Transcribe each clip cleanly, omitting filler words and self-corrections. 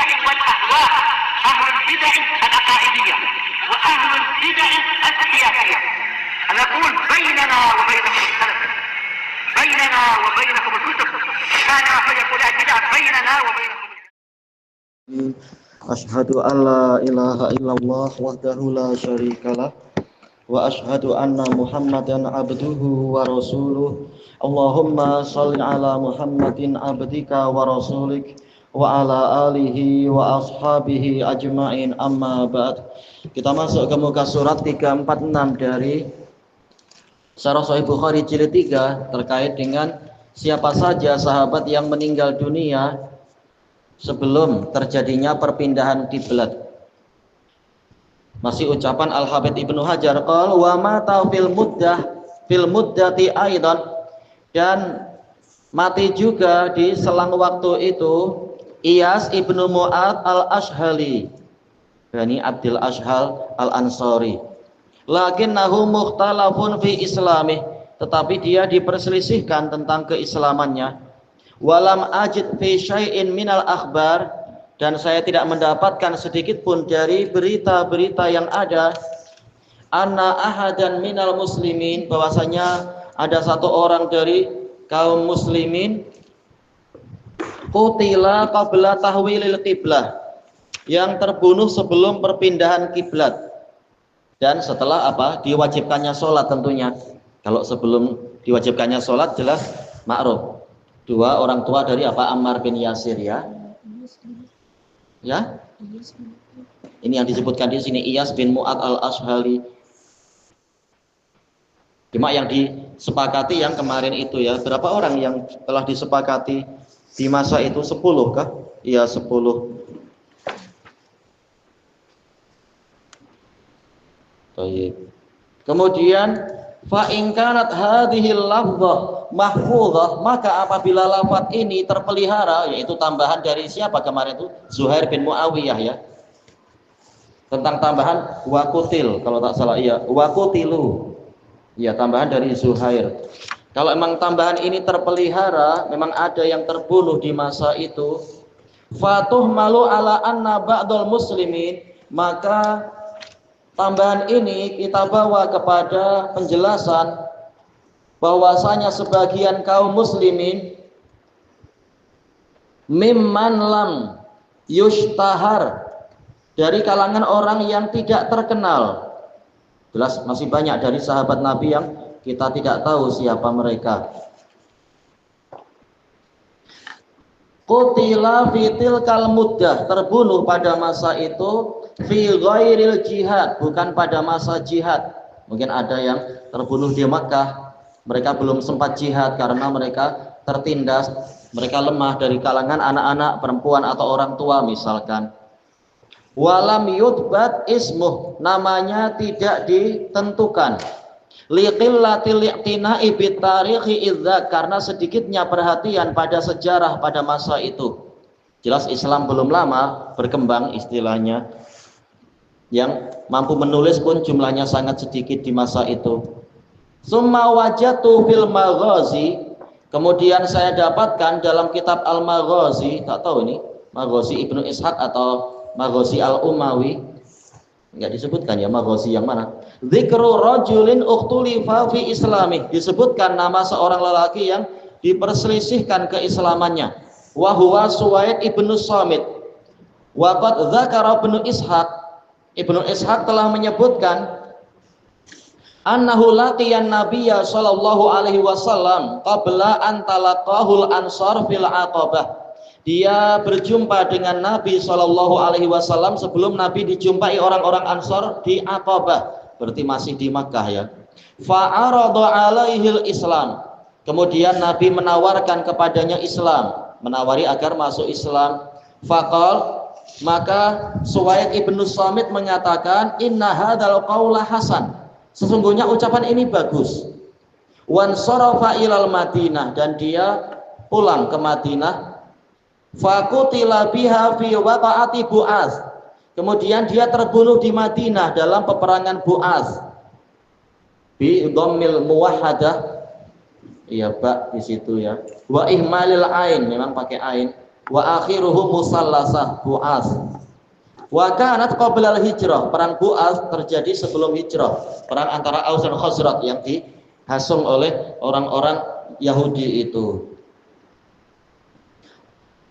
البدع والأهواء، أهل البدع العقائدية وأهل البدع السياسية. نقول بيننا وبينكم السلف، بيننا وبينكم الكتب، كان فيقول البدع بيننا وبينكم. Asyhadu an la ilaha illallah wahdahu la syarikalah wa asyhadu anna Muhammadan abduhu wa rasuluh. Allahumma shalli ala Muhammadin abdika wa rasulik wa ala alihi wa ashabihi ajma'in, amma ba'd. Kita masuk ke muka surat 346 dari Syarah Sahih Bukhari jilid 3 terkait dengan siapa saja sahabat yang meninggal dunia sebelum terjadinya perpindahan kiblat. Masih ucapan Al-Hafidz Ibnu Hajar, qala wa mata fil muddati aidan, dan mati juga di selang waktu itu Iyas ibnu Mu'ad al-Ashhali, Bani Abdul Ashhal al-Ansari. Lakinnahu mukhtalafun fi islamih, tetapi dia diperselisihkan tentang keislamannya. Walam ajid fi syai'in minal akhbar, dan saya tidak mendapatkan sedikit pun dari berita-berita yang ada, anna ahadan minal muslimin, bahwasanya ada satu orang dari kaum muslimin, qutila qabla tahwilil qiblah, yang terbunuh sebelum perpindahan kiblat dan setelah diwajibkannya sholat. Tentunya kalau sebelum diwajibkannya sholat jelas ma'ruf. Dua orang tua dari Ammar bin Yasir, ya. Ini yang disebutkan di sini, Iyas bin Mu'ad al-Ashhali. Cuma yang disepakati yang kemarin itu, ya. Berapa orang yang telah disepakati di masa itu? 10 kah? Iya, 10. Baik. Kemudian fa in kanat hadhihi lafdhah mahfudhah, maka apabila lafaz ini terpelihara, yaitu tambahan dari siapa kemarin itu? Zuhair bin Muawiyah, ya. Tentang tambahan wakutil, kalau tak salah, iya, wakutilu. Ya, tambahan dari Zuhair. Kalau memang tambahan ini terpelihara, memang ada yang terbunuh di masa itu, fatuh malu ala anna ba'dul muslimin, maka tambahan ini kita bawa kepada penjelasan bahwasanya sebagian kaum muslimin mimman lam yushtahar, dari kalangan orang yang tidak terkenal. Jelas masih banyak dari sahabat Nabi yang kita tidak tahu siapa mereka. Qutila fi tilkal muddah, terbunuh pada masa itu, fi ghairil jihad, bukan pada masa jihad. Mungkin ada yang terbunuh di Makkah, mereka belum sempat jihad karena mereka tertindas, mereka lemah dari kalangan anak-anak, perempuan atau orang tua misalkan. Walam yudbat ismuh, namanya tidak ditentukan. Liqillatil i'tina'i bitarikhi idza, karena sedikitnya perhatian pada sejarah pada masa itu. Jelas Islam belum lama berkembang istilahnya. Yang mampu menulis pun jumlahnya sangat sedikit di masa itu. Summa wajatu fil maghazi, kemudian saya dapatkan dalam kitab Al-Maghazi, tak tahu ini Maghazi Ibnu Ishaq atau Maghazi Al-Umawi, enggak disebutkan ya Maghazi yang mana. Dzikru rajulin ukhtulifa fi islami, disebutkan nama seorang lelaki yang diperselisihkan keislamannya. Wa huwa Suwaid ibnu Samit. Wa qad dzakara Ibnu Ishaq, Ibnu Ishaq telah menyebutkan annahu laqiyan nabiyya sallallahu alaihi wasallam qabla an talaqahul ansar fil aqabah. Dia berjumpa dengan Nabi sallallahu alaihi wasallam sebelum Nabi dijumpai orang-orang Ansar di Aqabah, berarti masih di Makkah, ya. Fa arada alaihil Islam, kemudian Nabi menawarkan kepadanya Islam, menawari agar masuk Islam. Faqal, maka Suwaid ibnu Samit mengatakan, inna hadzal qaula hasan, sesungguhnya ucapan ini bagus. Wan sarafa ilal Madinah, dan dia pulang ke Madinah. Faqutila biha fi waqa'ati Bu'az, kemudian dia terbunuh di Madinah dalam peperangan Bu'az. Bi dhammil muwahhadah, iya ba di situ, ya. Wa ihmalil ain, memang pakai ain. wa akhiruhu musallasah Bu'as. Wa kanat qabla al-hijrah, perang Bu'as terjadi sebelum hijrah, perang antara Aus dan Khazraj yang dihasung oleh orang-orang Yahudi itu.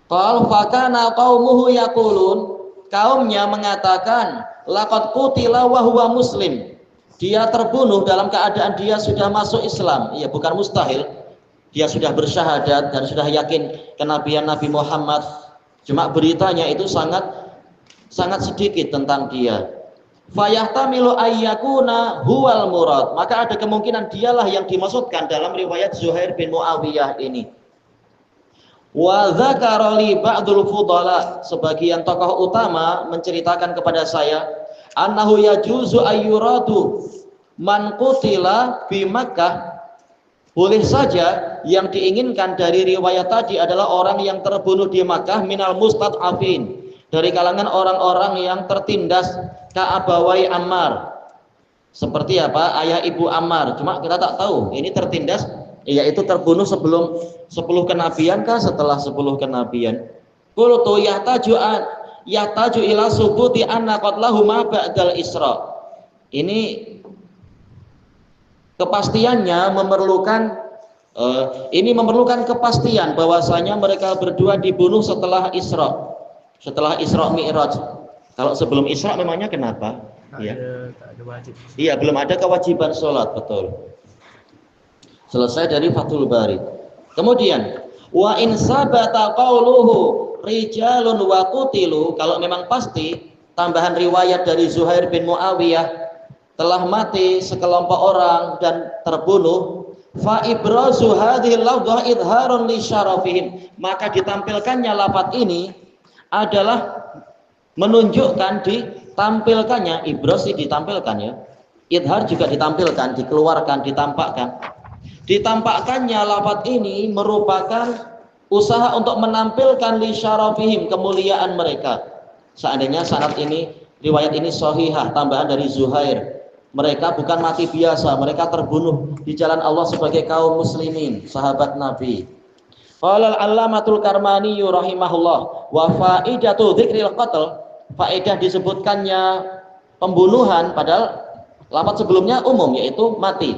Qal fakana qaumuhu yaqulun, kaumnya mengatakan laqad qutila wa huwa muslim, dia terbunuh dalam keadaan dia sudah masuk Islam. Ya, bukan mustahil, dia sudah bersyahadat dan sudah yakin kenabian Nabi Muhammad, cuma beritanya itu sangat sedikit tentang dia. Fayahtamilu ayyakuna huwal murad, maka ada kemungkinan dialah yang dimaksudkan dalam riwayat Zuhair bin Muawiyah ini. Wa dzakara li ba'dul fudala, sebagian tokoh utama menceritakan kepada saya, annahu yajuzu ayyuradu man qutila bi Makkah, boleh saja yang diinginkan dari riwayat tadi adalah orang yang terbunuh di Makkah minal mustad'afin, dari kalangan orang-orang yang tertindas, ka'abawai Ammar, seperti apa, ayah ibu Ammar. Cuma kita tak tahu ini tertindas, yaitu terbunuh sebelum 10 kenabian kah setelah 10 kenabian. Qultu yahtaju ila subuti anna qatlahu ma ba'dal Isra. Ini kepastiannya memerlukan kepastian bahwasanya mereka berdua dibunuh setelah Isra Mi'raj. Kalau sebelum Isra memangnya kenapa? Tak ada wajib. Iya, belum ada kewajiban sholat, betul. Selesai dari Fathul Bari. Kemudian wa in sabata qauluhu rijalun wa qutilu, kalau memang pasti tambahan riwayat dari Zuhair bin Muawiyah telah mati sekelompok orang dan terbunuh, fa ibrazu hadhil lafdhah idharun li syarafihim, maka ditampilkannya lafaz ini adalah menunjukkan ditampilkannya, ibros ditampilkan ya, idhar juga ditampilkan, dikeluarkan, ditampakkannya lafaz ini merupakan usaha untuk menampilkan li syarafihim, kemuliaan mereka. Seandainya sanad ini, riwayat ini sahihah, tambahan dari Zuhair, mereka bukan mati biasa, mereka terbunuh di jalan Allah sebagai kaum muslimin, sahabat Nabi. Qala al-Allamatul Karmani rahimahullah, wa faidatu dzikril qatl, faedah disebutkannya pembunuhan, padahal lafaz sebelumnya umum yaitu mati.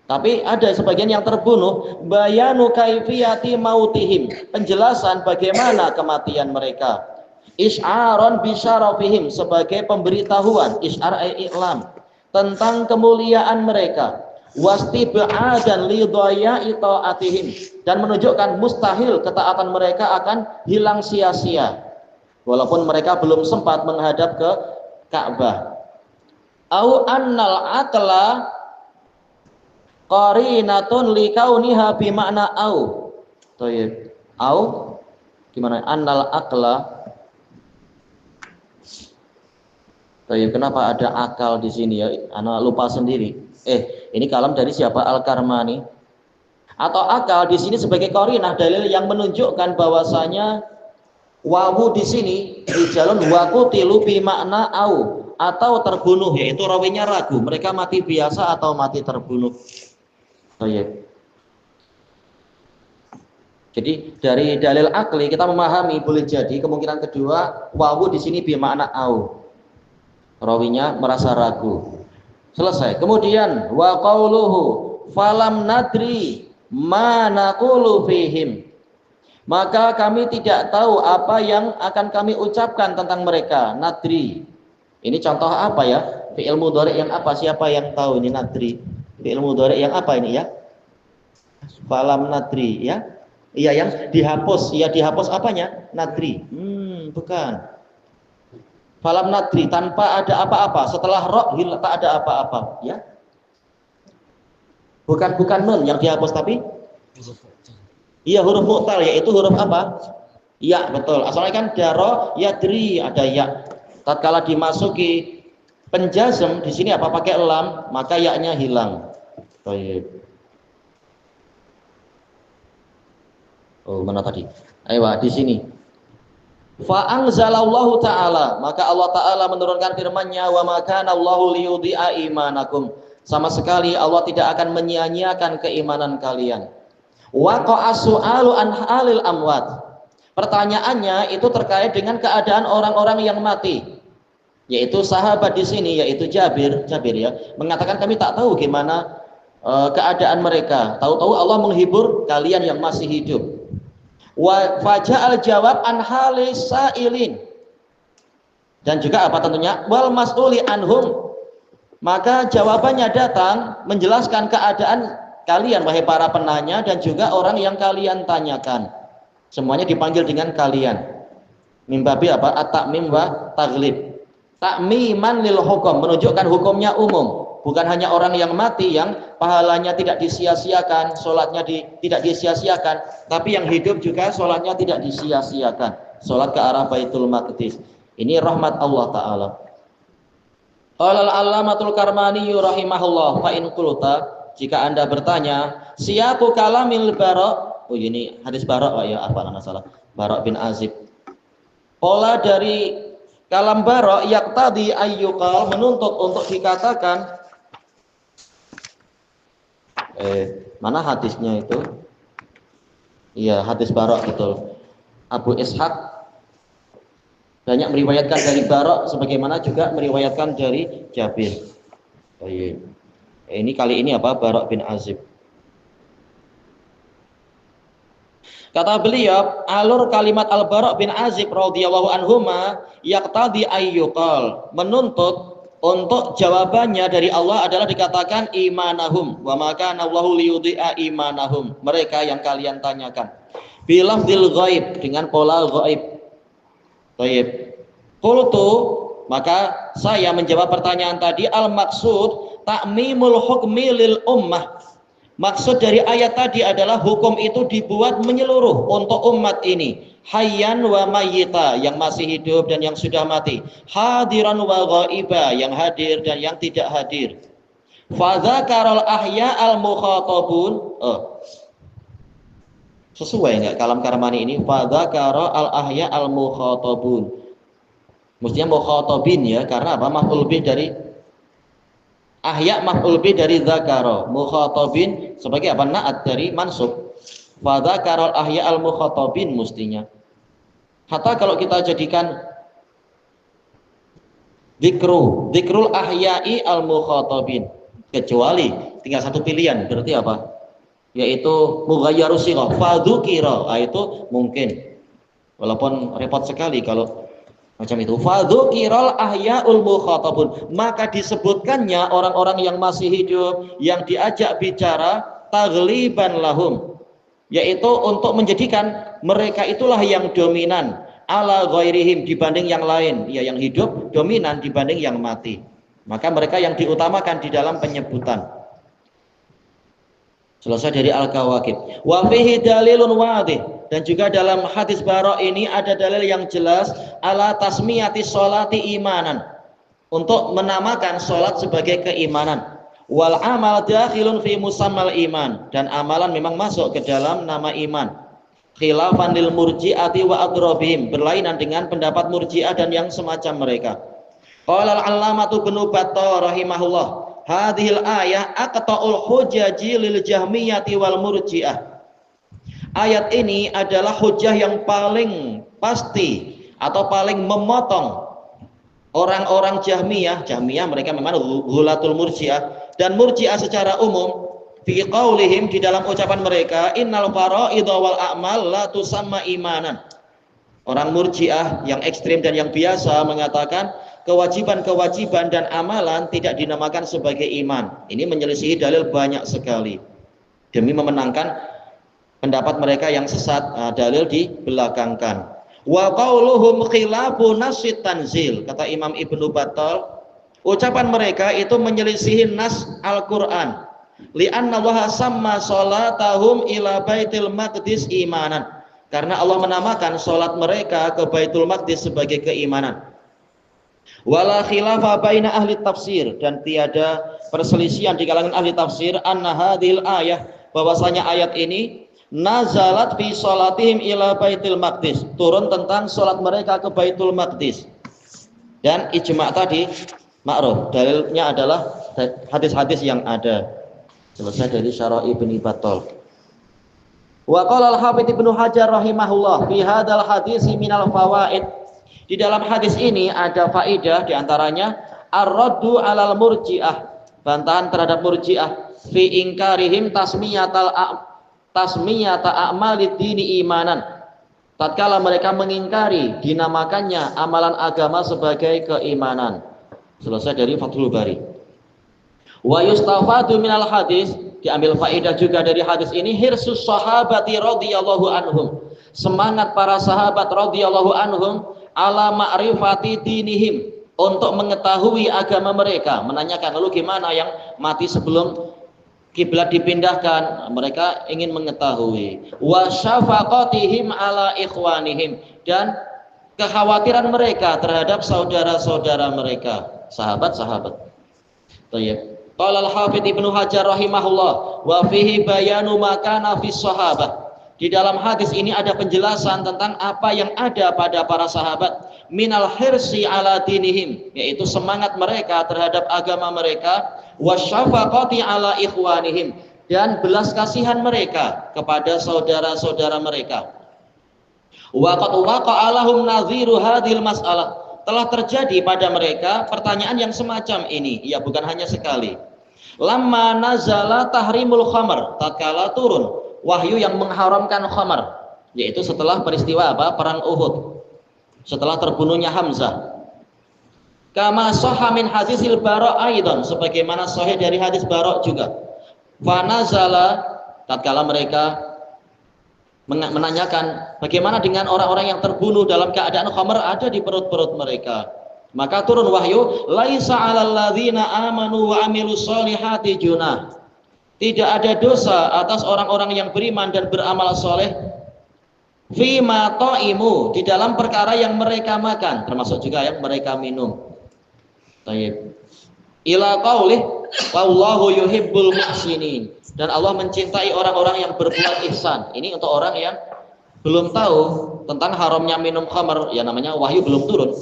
Tapi ada sebagian yang terbunuh, bayanu kaifiyati mautihim, penjelasan bagaimana kematian mereka. Isy'aron bisyarafihim, sebagai pemberitahuan, isy'ar i'lam, tentang kemuliaan mereka. Wastib'adan li dhaya'i ta'atihim, dan menunjukkan mustahil ketaatan mereka akan hilang sia-sia walaupun mereka belum sempat menghadap ke Ka'bah. Au annal aqla qarinatun li kauniha bi makna au. Thayyib. Au gimana? Annal aqla. Thayyib, kenapa ada akal di sini ya? Ana lupa sendiri. Ini kalam dari siapa? Al-Karmani. Atau akal di sini sebagai qarinah, dalil yang menunjukkan bahwasanya wawu di sini rijalun wa qutilu bi makna au, atau terbunuh, yaitu rawinya ragu, mereka mati biasa atau mati terbunuh. Jadi dari dalil akli kita memahami boleh jadi kemungkinan kedua wawu di sini bi makna au, rawinya merasa ragu. Selesai. Kemudian wa qauluhu falam nadri ma naqulu fihim, maka kami tidak tahu apa yang akan kami ucapkan tentang mereka. Nadri ini contoh apa ya? Fi'il mudhari yang apa? Siapa yang tahu ini nadri? Fi'il mudhari yang apa ini ya? Falam nadri ya? Iya, yang dihapus. Ya, dihapus apanya? Nadri. Bukan. Falam nadri, tanpa ada apa-apa. Setelah ra tak ada apa-apa, ya. Bukan nun yang dihapus, tapi iya, huruf mu'tal, yaitu huruf apa? Ya, betul. Asalnya kan daro yadri, ada ya. Tatkala dimasuki penjazm di sini apa pakai lam, maka ya-nya hilang. Baik. Oh, mana tadi? Ayo, di sini. Fa anzalallahu ta'ala, maka Allah Ta'ala menurunkan firman-Nya, wa ma kana Allahu liyudhi'a imanakum, sama sekali Allah tidak akan menyia-nyiakan keimanan kalian. Waqa'a su'alu an halil amwat, Pertanyaannya itu terkait dengan keadaan orang-orang yang mati, yaitu sahabat di sini, yaitu Jabir ya, mengatakan kami tak tahu gimana keadaan mereka. Tahu-tahu Allah menghibur kalian yang masih hidup. Wa faja'al jawab an halis sa'ilin. Dan juga apa tentunya wal mas'uli anhum. Maka jawabannya datang menjelaskan keadaan kalian wahai para penanya dan juga orang yang kalian tanyakan. Semuanya dipanggil dengan kalian. Mimbabi apa? At-ta'mim wa taglib. Ta'miman lil hukum, menunjukkan hukumnya umum. Bukan hanya orang yang mati yang pahalanya tidak disia-siakan, sholatnya tidak disia-siakan, tapi yang hidup juga sholatnya tidak disia-siakan. Sholat ke arah Baitul Maqdis. Ini rahmat Allah Ta'ala. Qala al-allamatul Karmani rahimahullah, fa in qulta, jika Anda bertanya, siyaqu kalamil Bara'. Oh ini hadis Bara' ya, apa nama salah? Bara' bin Azib. Pola dari kalam Bara' yaqtadi ayyuqal, menuntut untuk dikatakan mana hadisnya itu? Iya, hadis Bara' betul. Abu Ishaq banyak meriwayatkan dari Bara' sebagaimana juga meriwayatkan dari Jabir. Ini kali ini apa? Bara' bin Azib. Kata beliau, alur kalimat Al-Bara' bin Azib radhiyallahu anhuma yaqtadi ayyuqal, menuntut untuk jawabannya dari Allah adalah dikatakan imanahum wa maka Allahu liyudhi'a imanahum, mereka yang kalian tanyakan. Bilafdzil ghaib, dengan pola ghaib. Baik. Qultu, maka saya menjawab pertanyaan tadi, al maksud ta'mimul hukmi lil ummah. Maksud dari ayat tadi adalah hukum itu dibuat menyeluruh untuk umat ini, hayyan wa mayyita, yang masih hidup dan yang sudah mati, hadiran wa ghaiba, yang hadir dan yang tidak hadir. Fa dzakaral ahya al mukhatabun. Sesuai enggak kalam Karmani ini? Fa dzakara al ahya al mukhatabun. Mestinya mukhatabin ya, karena apa? Maf'ul bih dari ahya, maf'ul bih dari dzakara, mukhatabin sebagai apa? Na'at dari mansub. Fa dzakaral ahya al mukhatabin mestinya. Hatta kalau kita jadikan dzikrul ahya'i al mukhatabin, kecuali tinggal satu pilihan, berarti apa? Yaitu mughayyaru sighah, fa dzukira, itu mungkin. Walaupun repot sekali kalau macam itu. Fa dzukiral ahya'ul mukhatabun, maka disebutkannya orang-orang yang masih hidup yang diajak bicara taghliban lahum, yaitu untuk menjadikan mereka itulah yang dominan ala ghairihim, dibanding yang lain. Ya, yang hidup dominan dibanding yang mati, maka mereka yang diutamakan di dalam penyebutan. Selesai dari Al-Kawakib. Wa fihi dalilun wadih, dan juga dalam hadis Bara' ini ada dalil yang jelas ala tasmiyati sholati imanan, untuk menamakan sholat sebagai keimanan. Wal amal dakhilun fi musammal iman, dan amalan memang masuk ke dalam nama iman. Khilafan lil murji'ati wa adrabihim, berlainan dengan pendapat murji'ah dan yang semacam mereka. Qala al-allamatu Ibnu Battal rahimahullah, hadhil ayah aqta'ul hujaji lil jahmiyati wal murji'ah. Ayat ini adalah hujah yang paling pasti atau paling memotong orang-orang Jahmiyah. Jahmiyah mereka memang ghulatul murji'ah, dan murji'ah secara umum fi qaulihim, di dalam ucapan mereka, innal fara'idha wal a'mal la tusamma imanan. Orang murji'ah yang ekstrim dan yang biasa mengatakan kewajiban-kewajiban dan amalan tidak dinamakan sebagai iman. Ini menyelisihi dalil banyak sekali demi memenangkan pendapat mereka yang sesat. Dalil dibelakangkan. Wa qauluhum khilafu nasit tanzil, kata Imam Ibnu Battal, ucapan mereka itu menyelisihi nas Al-Qur'an. Li'anna Allah samma sholatahum ila baitil maqdis imanan, karena Allah menamakan sholat mereka ke Baitul Maqdis sebagai keimanan. Wala khilafa baina ahli tafsir, dan tiada perselisihan di kalangan ahli tafsir, anna hadhil ayah, bahwasanya ayat ini nazalat fi sholatihim ila Baitul Maqdis, turun tentang sholat mereka ke Baitul Maqdis. Dan ijma' tadi ma'ruf, dalilnya adalah hadis-hadis yang ada. Selesai dari Syarah Ibnu Battal. Wa qala al-Hafidz Ibnu Hajar rahimahullah fi hadzal hadis minal fawaid. Di dalam hadis ini ada faedah, di antaranya ar-raddu 'alal murji'ah, bantahan terhadap murji'ah fi ingkarihim tasmiyata a'malid dini imanan. Tatkala mereka mengingkari dinamakannya amalan agama sebagai keimanan. Selesai dari Fathul Bari. Wa yustafadu minal hadis, diambil faedah juga dari hadis ini, hirsus sahabati radhiyallahu anhum, semangat para sahabat radhiyallahu anhum ala ma'rifati dinihim, untuk mengetahui agama mereka. Menanyakan, lalu gimana yang mati sebelum kiblat dipindahkan? Mereka ingin mengetahui. Wa syafaqatihim ala ikhwanihim, dan kekhawatiran mereka terhadap saudara-saudara mereka, sahabat-sahabat. Baik. Qala al-Hafidz Ibnu Hajar rahimahullah wa fihi bayanu ma kana fi sahabah. Di dalam hadis ini ada penjelasan tentang apa yang ada pada para sahabat, minal hirsi ala dinihim, yaitu semangat mereka terhadap agama mereka, wasyafaqati ala ikhwanihim, dan belas kasihan mereka kepada saudara-saudara mereka. Wa qad waqa'a lahum nadhiru hadhil mas'alah, telah terjadi pada mereka pertanyaan yang semacam ini, ya bukan hanya sekali. Lamma nazala tahrimul khamr, tatkala turun wahyu yang mengharamkan khamar, yaitu setelah peristiwa apa? Perang Uhud, setelah terbunuhnya Hamzah. Kama sahha min hadisil Bara' aidan, sebagaimana sahih dari hadis Bara' juga. Fa nazala, tatkala mereka menanyakan bagaimana dengan orang-orang yang terbunuh dalam keadaan khamar ada di perut-perut mereka, maka turun wahyu, laisa 'alal ladzina amanu wa amilus solihati junah, tidak ada dosa atas orang-orang yang beriman dan beramal soleh, fima ta'imu, di dalam perkara yang mereka makan, termasuk juga yang mereka minum. Tayyib. Ila qaulih wallahu yuhibbul muhsinin, dan Allah mencintai orang-orang yang berbuat ihsan. Ini untuk orang yang belum tahu tentang haramnya minum khamar, ya namanya wahyu belum turun.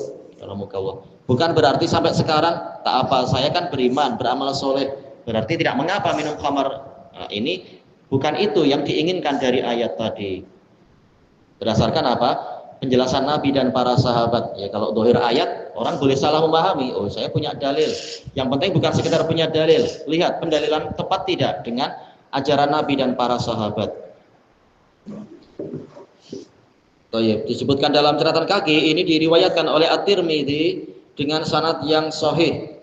Bukan berarti sampai sekarang tak apa, saya kan beriman, beramal soleh, berarti tidak mengapa minum khamar. Nah, ini bukan itu yang diinginkan dari ayat tadi. Berdasarkan apa? Penjelasan Nabi dan para sahabat. Ya, kalau dohir ayat, orang boleh salah memahami. Oh, saya punya dalil. Yang penting bukan sekedar punya dalil. Lihat pendalilan tepat tidak dengan ajaran Nabi dan para sahabat. Baik, disebutkan dalam catatan kaki, ini diriwayatkan oleh At-Tirmidzi dengan sanad yang sahih,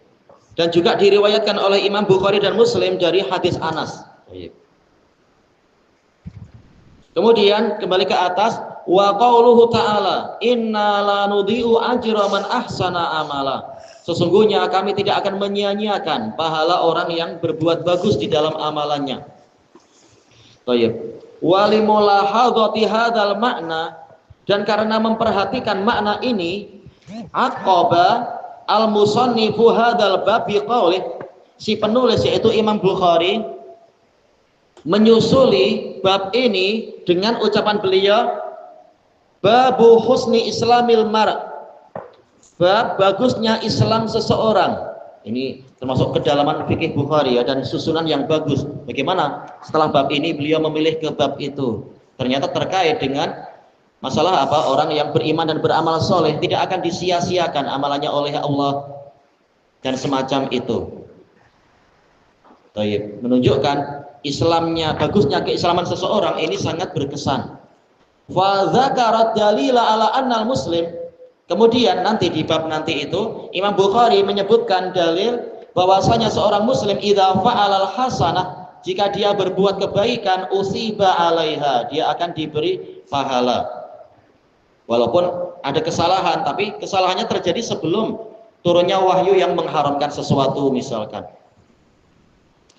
dan juga diriwayatkan oleh Imam Bukhari dan Muslim dari hadis Anas. Baik. Kemudian kembali ke atas, wa qauluhu ta'ala inna la nudhi'u ajra man ahsana amala, sesungguhnya kami tidak akan menyia-nyiakan pahala orang yang berbuat bagus di dalam amalannya. Baik. Wa limulahadhati hadzal makna, dan karena memperhatikan makna ini, aqaba al-musannifu hadzal bab biqaulih, si penulis yaitu Imam Bukhari menyusuli bab ini dengan ucapan beliau, babu husni islamil mar', bab bagusnya Islam seseorang. Ini termasuk kedalaman fikih Bukhari ya, dan susunan yang bagus. Bagaimana setelah bab ini beliau memilih ke bab itu? Ternyata terkait dengan masalah apa? Orang yang beriman dan beramal soleh tidak akan disia-siakan amalannya oleh Allah dan semacam itu. Taib. Menunjukkan Islamnya, bagusnya keislaman seseorang ini sangat berkesan. Fa dzakarat dalila ala annal muslim. Kemudian nanti di bab nanti itu Imam Bukhari menyebutkan dalil bahwasanya seorang muslim idza fa'alal hasanah, jika dia berbuat kebaikan, usiba alaiha, dia akan diberi pahala. Walaupun ada kesalahan, tapi kesalahannya terjadi sebelum turunnya wahyu yang mengharamkan sesuatu misalkan.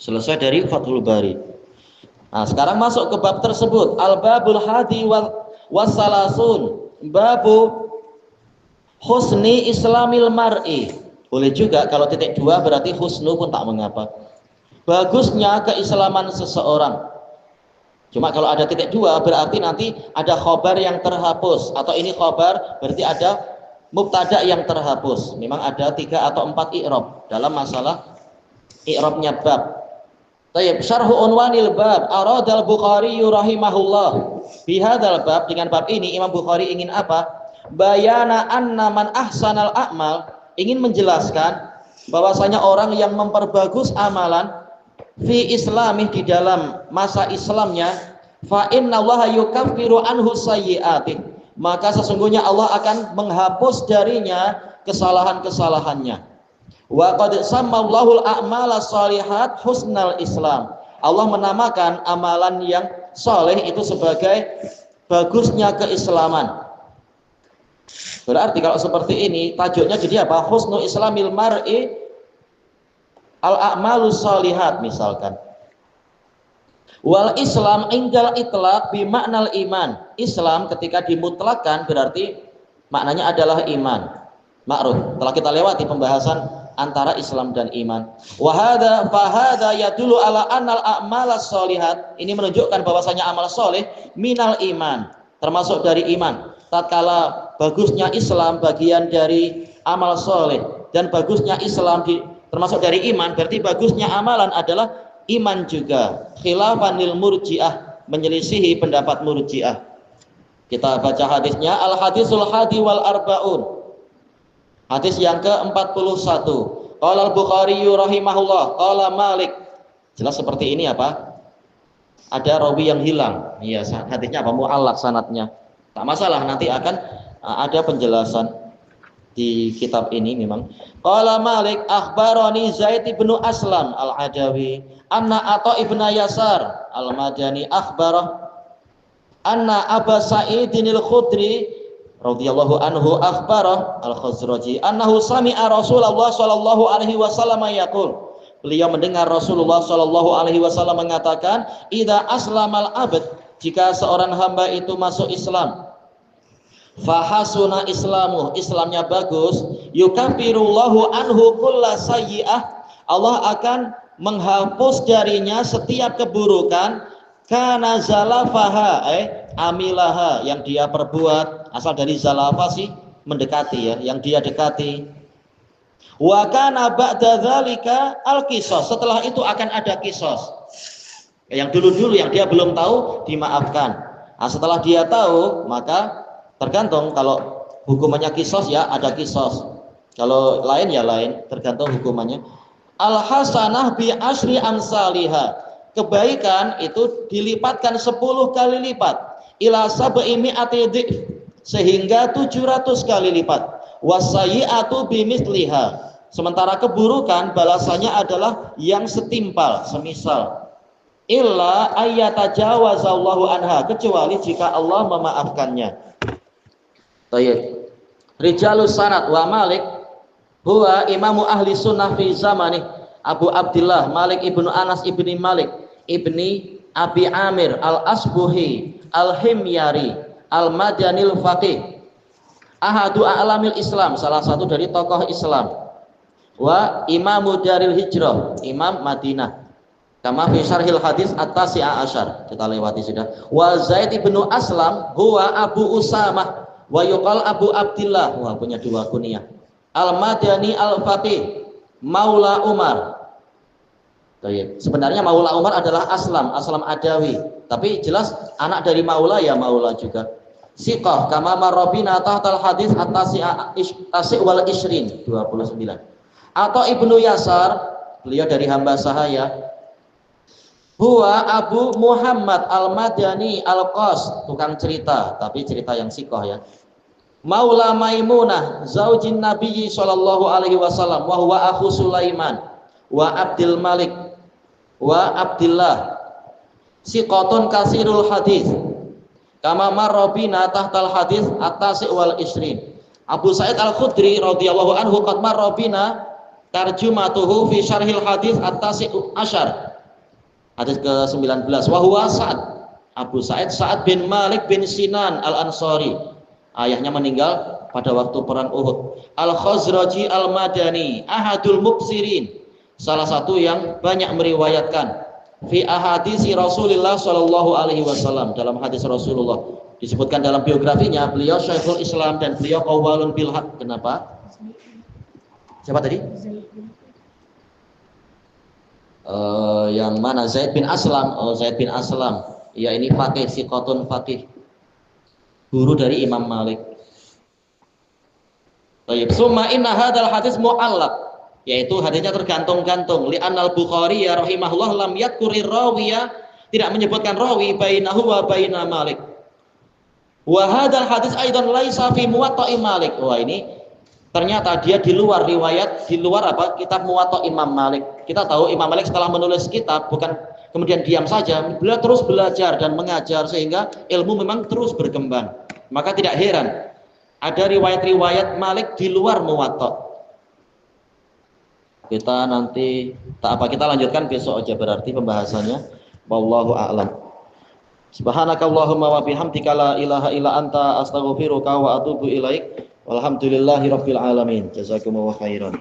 Selesai dari Fathul Bari. Nah, sekarang masuk ke bab tersebut, al-babul hadi wassalasun, babu husni islamil mar'i. Boleh juga kalau titik dua berarti husnu pun tak mengapa. Bagusnya keislaman seseorang. Cuma kalau ada titik dua berarti nanti ada khobar yang terhapus, atau ini khobar berarti ada mubtada yang terhapus. Memang ada 3 atau 4 i'rab dalam masalah i'rabnya bab. Tayyib, syarhu unwanil bab aradal Bukhari rahimahullah. Fi hadzal bab, dengan bab ini Imam Bukhari ingin apa? Bayana anna man ahsanal a'mal, ingin menjelaskan bahwasanya orang yang memperbagus amalan fi islamih, di dalam masa Islamnya, fa innallaha yukaffiru anhu sayyi'atih, maka sesungguhnya Allah akan menghapus darinya kesalahan-kesalahannya. Wa qad sammallahu al-a'mala shalihat husnal Islam. Allah menamakan amalan yang soleh itu sebagai bagusnya keislaman. Berarti kalau seperti ini tajuknya jadi apa? Husnul Islamil mar'i al-a'malus shalihat misalkan. Wal Islam indal itlaq bi maknal iman. Islam ketika dimutlakkan berarti maknanya adalah iman. Ma'ruf. Telah kita lewati pembahasan antara Islam dan iman. Wa hadza fa hadza yadullu ala annal a'malas shalihat. Ini menunjukkan bahwasanya amal soleh minal iman, termasuk dari iman. Tatkala bagusnya Islam bagian dari amal soleh dan bagusnya Islam termasuk dari iman, berarti bagusnya amalan adalah iman juga. Khilafan lil murji'ah, menyelisihi pendapat murji'ah. Kita baca hadisnya, al hadisul hadi wal arbaun. Hadis yang ke-41. Qala al-Bukhari rahimahullah, qala Malik. Jelas seperti ini apa? Ada rawi yang hilang. Iya, hadisnya apa? Mu'allaq sanadnya. Tak masalah, nanti akan ada penjelasan di kitab ini memang. Qala Malik akhbarani Zaid bin Aslam al-Adawi anna Atha ibn Yasar al-Madani akhbarah anna Aba Sa'idin al-Khudri radhiyallahu anhu akhbarah al-Khazraji annahu sami'a Rasulullah sallallahu alaihi wasallam yaqul. Beliau mendengar Rasulullah sallallahu alaihi wasallam mengatakan, "Idza aslamal abd," jika seorang hamba itu masuk Islam, fahasuna islamuh, Islamnya bagus, yukafirullahu anhu kulla sayyi'ah, Allah akan menghapus darinya setiap keburukan, kana zalafaha amilaha, yang dia perbuat. Asal dari zalafa sih mendekati ya, yang dia dekati. Wa kana ba'da dzalika al-qisas, setelah itu akan ada qisas. Yang dulu-dulu yang dia belum tahu dimaafkan. Nah, setelah dia tahu maka tergantung, kalau hukumannya qisas ya ada qisas. Kalau lain ya lain, tergantung hukumannya. Al-hasanah bi asyri amsalihha, kebaikan itu dilipatkan 10 kali lipat. Ila sab'i mi'ati dhif, sehingga 700 kali lipat. Wasayyi'atu bimithliha, sementara keburukan balasannya adalah yang setimpal, semisal. Illa ayyatajawazallahu anha, kecuali jika Allah memaafkannya. Tayyib. Rijalus sanad wa Malik huwa imamu ahli sunnah fi zamani Abu Abdullah Malik ibnu Anas ibni Malik ibni Abi Amir al-Asbuhi al-Himyari al-Madanil Faqih, ahadu a'lamil Islam, salah satu dari tokoh Islam, wa imamu daril hijrah, imam Madinah, kama fi syarhil hadis at-tasi'a asyar, kita lewati sudah. Wa Zaid ibnu Aslam huwa Abu Usamah wa yuqal Abu Abdillah, wah punya dua kunyah, al-Madani al-Faqih, Maula Umar. Sebenarnya Maula Umar adalah Aslam Adawi, tapi jelas anak dari Maula ya Maula juga. Siqah kama marrabina tahtal hadis at-tasi' wal ishrin 29. Atau Ibnu Yasar, beliau dari hamba sahaya, huwa Abu Muhammad al-Madani al-Qas, tukang cerita, tapi cerita yang siqah ya. Maula Maimunah zaujin Nabi sallallahu alaihi wasallam wa huwa akhu Sulaiman wa Abdul Malik wa Abdillah, siqatun kasirul hadis kama marrabina tahtal hadis at-tasi' wal ishrin. Abu Sa'id al-Khudri radhiyallahu anhu qad marrabina tarjumatuhu fi syarhil hadis at-tasi' asyar, hadis ke-19. Wa huwa Sa'ad, Abu Sa'id Sa'ad bin Malik bin Sinan al-Ansari, ayahnya meninggal pada waktu perang Uhud. Al-Khazraji al-Madani ahadul muksirin, salah satu yang banyak meriwayatkan fi ahadisi Rasulullah sallallahu alaihi wasallam, dalam hadis Rasulullah disebutkan dalam biografinya beliau Syekhul Islam dan beliau qawwalun bil haq. Kenapa? Siapa tadi? Yang mana? Zaid bin Aslam. Oh, Zaid bin Aslam. Ya, ini faqih, siqatun faqih. Guru dari Imam Malik. Baik, summa inna hadzal hadis mu'allaq, yaitu hadisnya tergantung-gantung. Li anal Bukhari ya rahimahullah lam yadhkurir rawiya, tidak menyebutkan rawi bainahu wa baina Malik. Wa hadzal hadis aidan laisa fi muwatta'i Malik. Wah, ini ternyata dia di luar riwayat, di luar apa? Kitab Muwatta Imam Malik. Kita tahu Imam Malik setelah menulis kitab bukan kemudian diam saja, beliau terus belajar dan mengajar sehingga ilmu memang terus berkembang. Maka tidak heran ada riwayat-riwayat Malik di luar Muwatta. Kita nanti kita lanjutkan besok aja berarti pembahasannya. Wallahu a'lam. Subhanakallahumma wa bihamdika la ilaha illa anta astaghfiruka wa atubu ilaik. Walhamdulillahirabbil alamin. Jazakumullahu khairan.